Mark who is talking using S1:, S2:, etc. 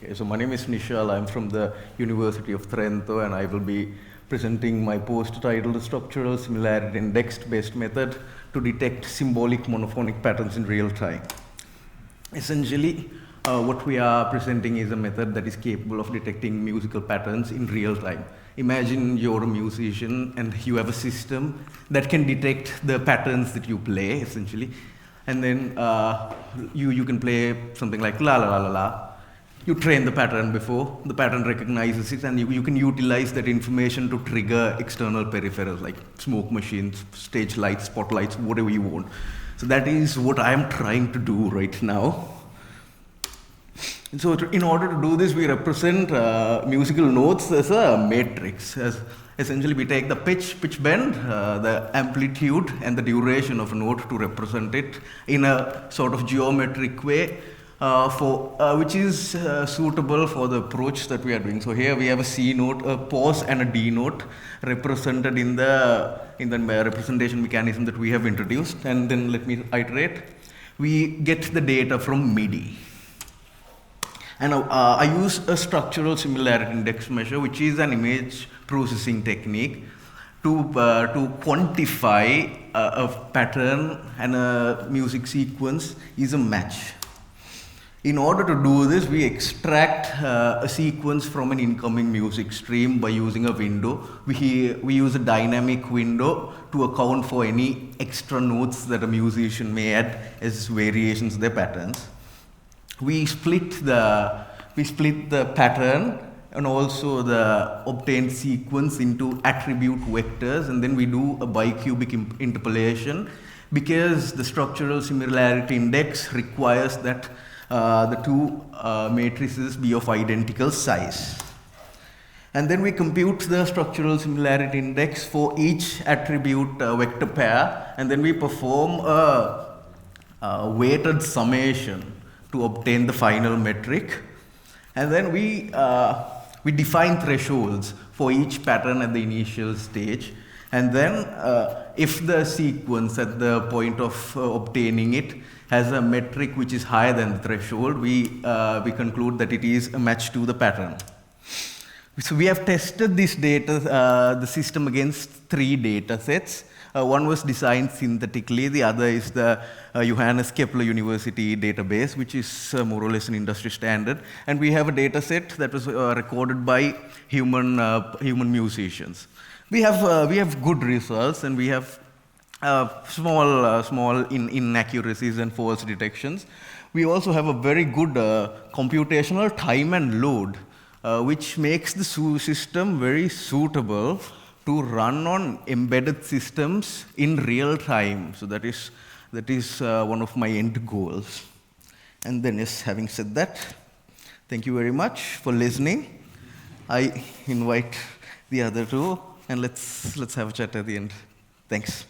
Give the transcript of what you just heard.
S1: Okay, so my name is Nishal. I'm from the University of Trento, and I will be presenting my post titled Structural Similarity Index-based method to detect symbolic monophonic patterns in real time. Essentially, what we are presenting is a method that is capable of detecting musical patterns in real time. Imagine you're a musician and you have a system that can detect the patterns that you play, essentially. And then you can play something like la la la la la. You train the pattern before, the pattern recognizes it, and you can utilize that information to trigger external peripherals like smoke machines, stage lights, spotlights, whatever you want. So that is what I am trying to do right now. And so in order to do this, we represent musical notes as a matrix. Essentially, we take the pitch bend, the amplitude, and the duration of a note to represent it in a sort of geometric way, which is suitable for the approach that we are doing. So here we have a C note, a pause, and a D note represented in the representation mechanism that we have introduced. And then let me iterate. We get the data from MIDI. And I use a structural similarity index measure, which is an image processing technique to quantify a pattern and a music sequence is a match. In order to do this, we extract a sequence from an incoming music stream by using a window. We use a dynamic window to account for any extra notes that a musician may add as variations of their patterns. We split the pattern and also the obtained sequence into attribute vectors, and then we do a bicubic interpolation because the structural similarity index requires that the two matrices be of identical size. And then we compute the structural similarity index for each attribute vector pair, and then we perform a weighted summation to obtain the final metric. And then we define thresholds for each pattern at the initial stage. And then if the sequence at the point of obtaining it has a metric which is higher than the threshold, we conclude that it is a match to the pattern. So we have tested this data, the system against 3 data sets. One was designed synthetically, the other is the Johannes Kepler University database, which is more or less an industry standard. And we have a data set that was recorded by human musicians. We have good results, and we have small inaccuracies and false detections. We also have a very good computational time and load, which makes the system very suitable to run on embedded systems in real time. So that is one of my end goals. And then, yes, having said that, thank you very much for listening. I invite the other two, and let's have a chat at the end. Thanks.